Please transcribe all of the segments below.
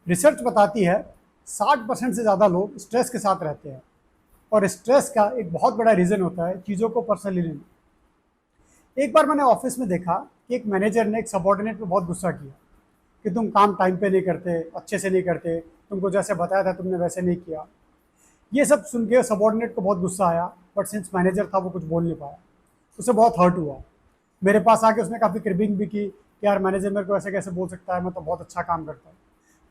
Research बताती है 60% से ज़्यादा लोग स्ट्रेस के साथ रहते हैं और स्ट्रेस का एक बहुत बड़ा रीज़न होता है चीज़ों को पर्सनली लेना। एक बार मैंने ऑफिस में देखा कि एक मैनेजर ने एक सबॉर्डिनेट पे बहुत गुस्सा किया कि तुम काम टाइम पे नहीं करते, अच्छे से नहीं करते, तुमको जैसे बताया था तुमने वैसे नहीं किया। ये सब सुन के सबॉर्डिनेट को बहुत गुस्सा आया, बट सिंस मैनेजर था वो कुछ बोल नहीं पाया। उसे बहुत हर्ट हुआ। मेरे पास आके उसने काफ़ी क्रिबिंग भी की कि यार मैनेजर मेरे को ऐसे कैसे बोल सकता है, मैं तो बहुत अच्छा काम करता हूँ।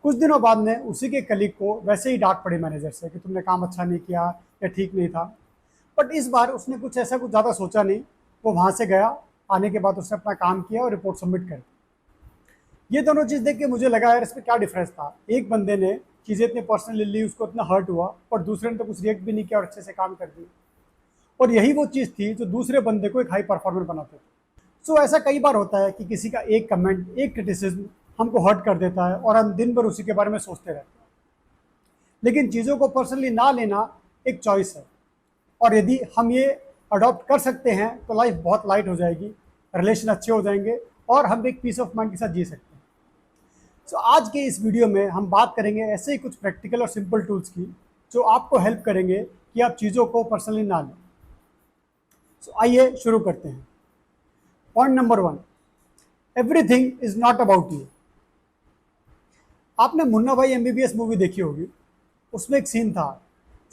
कुछ दिनों बाद में उसी के कलीग को वैसे ही डांट पड़ी मैनेजर से कि तुमने काम अच्छा नहीं किया या ठीक नहीं था। बट इस बार उसने कुछ ऐसा कुछ ज़्यादा सोचा नहीं। वो वहाँ से गया, आने के बाद उसने अपना काम किया और रिपोर्ट सबमिट कर दी। ये दोनों चीज़ देख के मुझे लगा यार इसमें क्या डिफरेंस था। एक बंदे ने चीज़ें इतनी पर्सनली ली, उसको इतना हर्ट हुआ, और दूसरे ने तो कुछ रिएक्ट भी नहीं किया और अच्छे से काम कर दिया। और यही वो चीज़ थी जो दूसरे बंदे को एक हाई परफॉर्मर बनाते थे। सो ऐसा कई बार होता है कि किसी का एक कमेंट, एक क्रिटिसिज्म हमको हर्ट कर देता है और हम दिन भर उसी के बारे में सोचते रहते हैं। लेकिन चीज़ों को पर्सनली ना लेना एक चॉइस है, और यदि हम ये अडॉप्ट कर सकते हैं तो लाइफ बहुत लाइट हो जाएगी, रिलेशन अच्छे हो जाएंगे और हम एक पीस ऑफ माइंड के साथ जी सकते हैं। सो आज के इस वीडियो में हम बात करेंगे ऐसे ही कुछ प्रैक्टिकल और सिंपल टूल्स की जो आपको हेल्प करेंगे कि आप चीज़ों को पर्सनली ना लें। सो आइए शुरू करते हैं। Point number 1, everything is not about you. आपने मुन्ना भाई एमबीबीएस मूवी देखी होगी। उसमें एक सीन था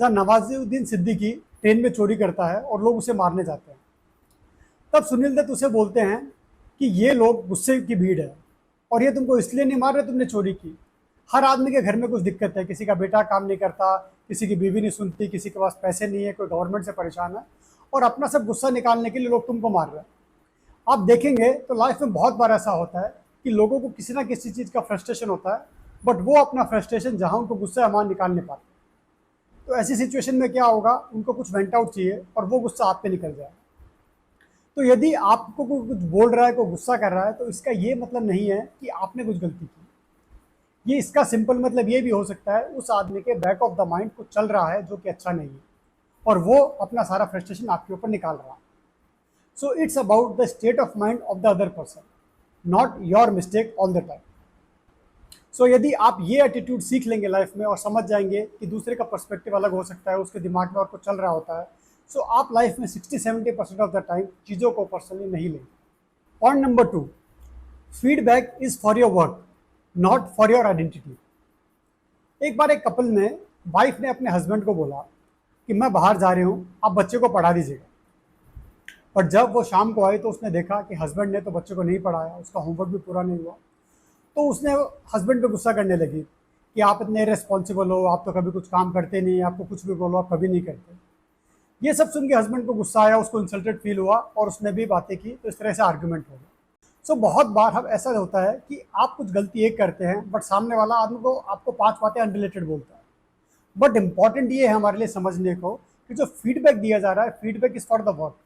जहाँ नवाजुद्दीन सिद्दीकी ट्रेन में चोरी करता है और लोग उसे मारने जाते हैं। तब सुनील दत्त उसे बोलते हैं कि ये लोग गुस्से की भीड़ है और ये तुमको इसलिए नहीं मार रहे, तुमने चोरी की। हर आदमी के घर में कुछ दिक्कत है, किसी का बेटा काम नहीं करता, किसी की बीवी नहीं सुनती, किसी के पास पैसे नहीं है, कोई गवर्नमेंट से परेशान है, और अपना सब गुस्सा निकालने के लिए लोग तुमको मार रहे हैं। आप देखेंगे तो लाइफ में बहुत बार ऐसा होता है कि लोगों को किसी ना किसी चीज़ का फ्रस्ट्रेशन होता है, बट वो अपना फ्रस्ट्रेशन जहाँ उनको गुस्सा है वहाँ निकाल नहीं पाते। तो ऐसी सिचुएशन में क्या होगा, उनको कुछ वेंट आउट चाहिए और वो गुस्सा आप पे निकल जाए। तो यदि आपको कोई कुछ बोल रहा है, कोई गुस्सा कर रहा है, तो इसका ये मतलब नहीं है कि आपने कुछ गलती की। ये इसका सिंपल मतलब ये भी हो सकता है उस आदमी के बैक ऑफ द माइंड कुछ चल रहा है जो कि अच्छा नहीं है, और वो अपना सारा फ्रस्ट्रेशन आपके ऊपर निकाल रहा है। So it's about the state of mind of the other person, not your mistake all the time. So यदि आप ये एटीट्यूड सीख लेंगे लाइफ में और समझ जाएंगे कि दूसरे का पर्सपेक्टिव अलग हो सकता है, उसके दिमाग में और कुछ चल रहा होता है, सो आप लाइफ में 60-70% ऑफ द टाइम चीज़ों को पर्सनली नहीं लेंगे। Point number 2, feedback is for your work, not for your identity. एक बार एक कपल में वाइफ ने अपने हस्बैंड को बोला कि मैं बाहर जा रही हूँ, आप बच्चे को पढ़ा दीजिएगा। पर जब वो शाम को आई तो उसने देखा कि हस्बैंड ने तो बच्चे को नहीं पढ़ाया, उसका होमवर्क भी पूरा नहीं हुआ। तो उसने हस्बैंड पे गुस्सा करने लगी कि आप इतने रिस्पॉन्सिबल हो, आप तो कभी कुछ काम करते नहीं, आपको कुछ भी बोलो आप कभी नहीं करते। ये सब सुन के हस्बैंड को गुस्सा आया, उसको इंसल्टेड फील हुआ और उसने भी बातें की, तो इस तरह से आर्ग्यूमेंट हो गया। सो बहुत बार हम ऐसा होता है कि आप कुछ गलती एक करते हैं बट सामने वाला आदमी को आपको 5 बातें अनरिलेटेड बोलता है। बट इंपॉर्टेंट ये है हमारे लिए समझने को कि जो फीडबैक दिया जा रहा है, feedback is for the work.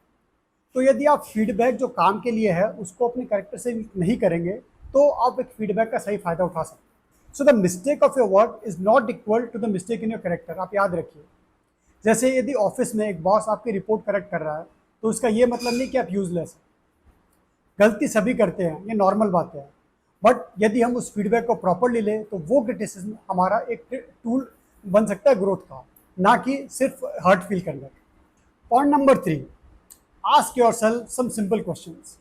तो यदि आप फीडबैक जो काम के लिए है उसको अपने कैरेक्टर से नहीं करेंगे तो आप एक फीडबैक का सही फायदा उठा सकते हैं। So the mistake of your work is not equal to the mistake in your character. आप याद रखिए, जैसे यदि ऑफिस में एक बॉस आपकी रिपोर्ट करेक्ट कर रहा है तो उसका ये मतलब नहीं कि आप यूजलेस हैं। गलती सभी करते हैं, ये नॉर्मल बात है। बट यदि हम उस फीडबैक को प्रॉपरली लें तो वो क्रिटिसिज्म हमारा एक टूल बन सकता है ग्रोथ का, ना कि सिर्फ हर्ट फील करने का। Point number 3, ask yourself some simple questions.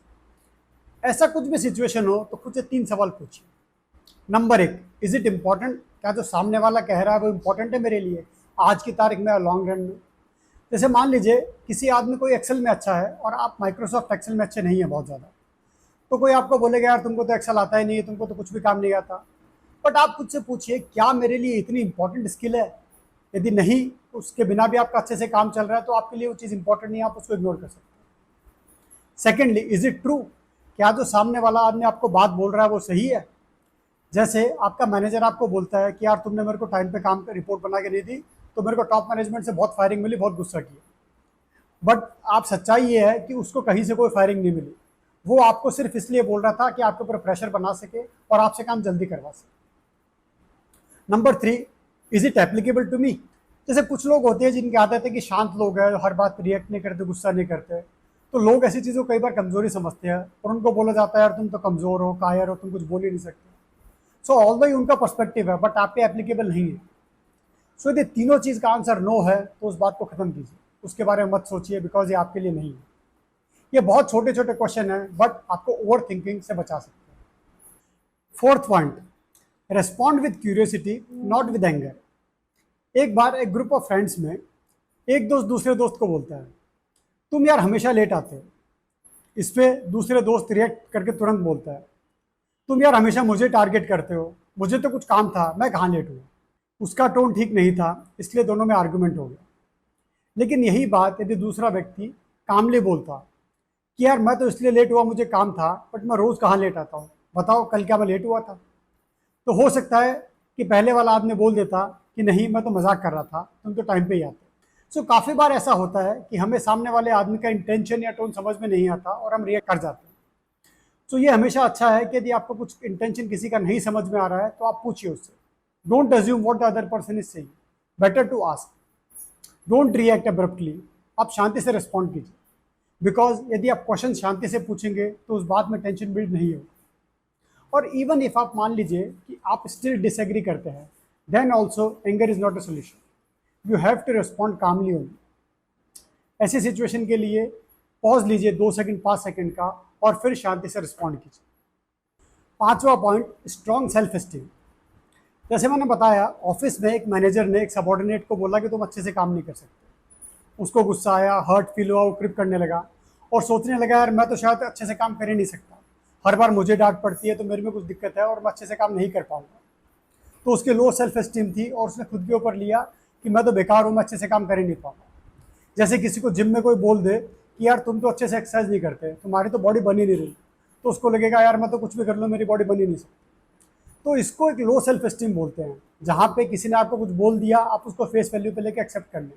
ऐसा कुछ भी सिचुएशन हो तो खुद से 3 सवाल पूछिए। Number 1, is it important? क्या जो सामने वाला कह रहा है वो इम्पोर्टेंट है मेरे लिए आज की तारीख में, लॉन्ग रन में? जैसे मान लीजिए किसी आदमी कोई एक्सेल में अच्छा है और आप माइक्रोसॉफ्ट एक्सेल में अच्छे नहीं है बहुत ज़्यादा, तो कोई आपको बोलेगा यार तुमको तो एक्सेल आता ही नहीं है, तुमको तो कुछ भी काम नहीं आता। बट आप खुद से पूछिए, क्या मेरे लिए इतनी इंपॉर्टेंट स्किल है? यदि नहीं, उसके बिना भी आपका अच्छे से काम चल रहा है तो आपके लिए वो चीज़ इंपॉर्टेंट नहीं है, आप उसको इग्नोर कर सकते हैं। Secondly, is it true? क्या जो सामने वाला आदमी आपको बात बोल रहा है वो सही है? जैसे आपका मैनेजर आपको बोलता है कि यार तुमने मेरे को टाइम पे काम पे रिपोर्ट बना के नहीं दी तो मेरे को टॉप मैनेजमेंट से बहुत फायरिंग मिली, बहुत गुस्सा किया। बट आप सच्चाई ये है कि उसको कहीं से कोई फायरिंग नहीं मिली, वो आपको सिर्फ इसलिए बोल रहा था कि आपके ऊपर प्रेशर बना सके और आपसे काम जल्दी करवा सके। Number 3, is it applicable to me? जैसे कुछ लोग होते हैं जिनकी आदत है कि शांत लोग हैं, हर बात पर रिएक्ट नहीं करते, गुस्सा नहीं करते, तो लोग ऐसी चीज़ों को कई बार कमजोरी समझते हैं और उनको बोला जाता है यार तुम तो कमजोर हो, कायर हो, तुम कुछ बोल ही नहीं सकते। सो ऑल्दो ये उनका पर्सपेक्टिव है बट आप पे एप्लीकेबल नहीं है। सो यदि तीनों चीज़ का आंसर नो है तो उस बात को खत्म कीजिए, उसके बारे में मत सोचिए, बिकॉज ये आपके लिए नहीं है। ये बहुत छोटे छोटे क्वेश्चन है बट आपको ओवर थिंकिंग से बचा सकते हैं। Fourth point, respond with curiosity not with anger. एक बार एक ग्रुप ऑफ फ्रेंड्स में एक दोस्त दूसरे दोस्त को बोलता है, तुम यार हमेशा लेट आते हो। इस पे दूसरे दोस्त रिएक्ट करके तुरंत बोलता है, तुम यार हमेशा मुझे टारगेट करते हो, मुझे तो कुछ काम था, मैं कहाँ लेट हुआ। उसका टोन ठीक नहीं था, इसलिए दोनों में आर्गुमेंट हो गया। लेकिन यही बात यदि दूसरा व्यक्ति कामली बोलता कि यार मैं तो इसलिए लेट हुआ, मुझे काम था, बट मैं रोज़ कहाँ लेट आता हूँ, बताओ कल क्या मैं लेट हुआ था। तो हो सकता है कि पहले वाला आदमी बोल देता कि नहीं मैं तो मजाक कर रहा था, तुम तो टाइम पे ही आते। सो काफ़ी बार ऐसा होता है कि हमें सामने वाले आदमी का इंटेंशन या टोन समझ में नहीं आता और हम रिएक्ट कर जाते हैं। सो ये हमेशा अच्छा है कि यदि आपको कुछ इंटेंशन किसी का नहीं समझ में आ रहा है तो आप पूछिए उससे। Don't assume what the other person is saying, better to ask. Don't react abruptly, आप शांति से रिस्पॉन्ड कीजिए, बिकॉज यदि आप क्वेश्चन शांति से पूछेंगे तो उस बात में टेंशन बिल्ड नहीं होगी। और इवन इफ आप मान लीजिए कि आप स्टिल डिसएग्री करते हैं, then also anger is not a solution, you have to respond calmly only. ऐसी सिचुएशन के लिए पॉज लीजिए 2 सेकंड 5 सेकंड का और फिर शांति से रिस्पॉन्ड कीजिए। पांचवा पॉइंट, स्ट्रॉन्ग सेल्फ एस्टीम। जैसे मैंने बताया, ऑफिस में एक मैनेजर ने एक सबॉर्डिनेट को बोला कि तुम अच्छे से काम नहीं कर सकते। उसको गुस्सा आया, हर्ट फील हुआ, वो क्रिप करने लगा और सोचने लगा यार मैं तो शायद अच्छे से काम कर ही नहीं सकता, हर बार मुझे डांट पड़ती है तो मेरे में कुछ दिक्कत है और मैं अच्छे से काम नहीं कर पाऊंगा। तो उसके लो सेल्फ एस्टीम थी और उसने खुद के ऊपर लिया कि मैं तो बेकार हूँ, मैं अच्छे से काम कर ही नहीं पाऊंगा। जैसे किसी को जिम में कोई बोल दे कि यार तुम तो अच्छे से एक्सरसाइज नहीं करते, तुम्हारी तो बॉडी बनी नहीं रही, तो उसको लगेगा यार मैं तो कुछ भी कर लूँ, मेरी बॉडी बन ही नहीं सकती। तो इसको एक लो सेल्फ एस्टीम बोलते हैं, जहाँ पे किसी ने आपको कुछ बोल दिया, आप उसको फेस वैल्यू पे लेके एक्सेप्ट कर लें।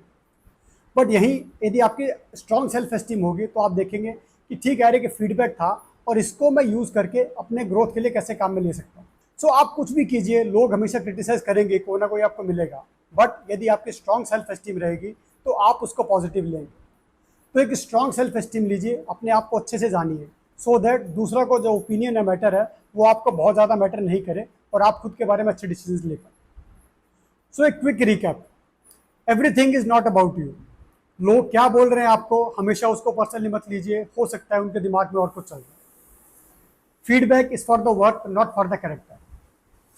बट यही यदि आपकी स्ट्रॉन्ग सेल्फ एस्टीम होगी तो आप देखेंगे कि ठीक है, कि फीडबैक था और इसको मैं यूज़ करके अपने ग्रोथ के लिए कैसे काम में ले सकता हूँ। सो आप कुछ भी कीजिए, लोग हमेशा क्रिटिसाइज करेंगे, कोई ना कोई आपको मिलेगा, बट यदि आपकी स्ट्रॉन्ग सेल्फ एस्टीम रहेगी तो आप उसको पॉजिटिव लेंगे। तो एक स्ट्रॉन्ग सेल्फ एस्टीम लीजिए, अपने आप को अच्छे से जानिए, सो दैट दूसरा को जो ओपिनियन है, मैटर है, वो आपको बहुत ज़्यादा मैटर नहीं करे और आप खुद के बारे में अच्छे डिसीजन लेकर। सो एक quick recap, everything is not about you. लोग क्या बोल रहे हैं आपको, हमेशा उसको पर्सनली मत लीजिए, हो सकता है उनके दिमाग में और कुछ चल रहा है। Feedback is for the work not for the character.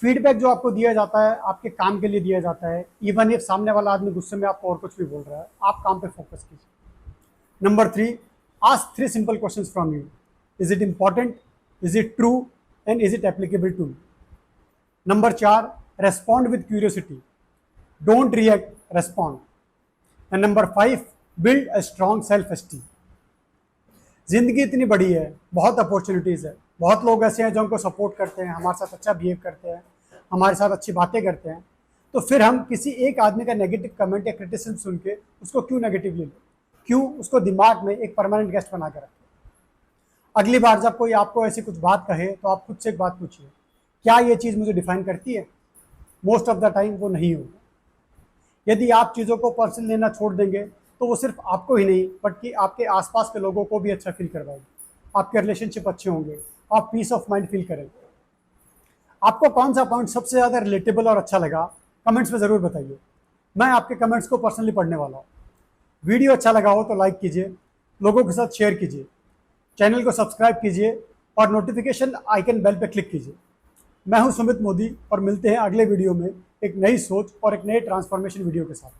Feedback जो आपको दिया जाता है आपके काम के लिए दिया जाता है, इवन इफ सामने वाला आदमी गुस्से में आपको और कुछ भी बोल रहा है, आप काम पे फोकस कीजिए। Number 3, ask 3 simple questions from you. Is it important, is it true and is it applicable to me. Number 4, respond with curiosity, don't react, respond. And number 5, build a strong self esteem. जिंदगी इतनी बड़ी है, बहुत opportunities है, बहुत लोग ऐसे हैं जो हमको सपोर्ट करते हैं, हमारे साथ अच्छा बिहेव करते हैं, हमारे साथ अच्छी बातें करते हैं, तो फिर हम किसी एक आदमी का नेगेटिव कमेंट या क्रिटिसिज्म सुन के उसको क्यों नेगेटिवली लें, क्यों उसको दिमाग में एक परमानेंट गेस्ट बना कर रखें। अगली बार जब कोई आपको ऐसी कुछ बात कहे तो आप खुद से एक बात पूछिए, क्या ये चीज़ मुझे डिफाइन करती है? मोस्ट ऑफ द टाइम वो नहीं होगा। यदि आप चीज़ों को पर्सनल लेना छोड़ देंगे तो वो सिर्फ आपको ही नहीं बल्कि आपके आसपास के लोगों को भी अच्छा फील करवाएगी, आपके रिलेशनशिप अच्छे होंगे, आप पीस ऑफ माइंड फील करेंगे। आपको कौन सा पॉइंट सबसे ज़्यादा रिलेटेबल और अच्छा लगा, कमेंट्स में ज़रूर बताइए। मैं आपके कमेंट्स को पर्सनली पढ़ने वाला हूँ। वीडियो अच्छा लगा हो तो लाइक कीजिए, लोगों के साथ शेयर कीजिए, चैनल को सब्सक्राइब कीजिए और नोटिफिकेशन आइकन बेल पर क्लिक कीजिए। मैं हूं सुमित मोदी और मिलते हैं अगले वीडियो में एक नई सोच और एक नए ट्रांसफॉर्मेशन वीडियो के साथ।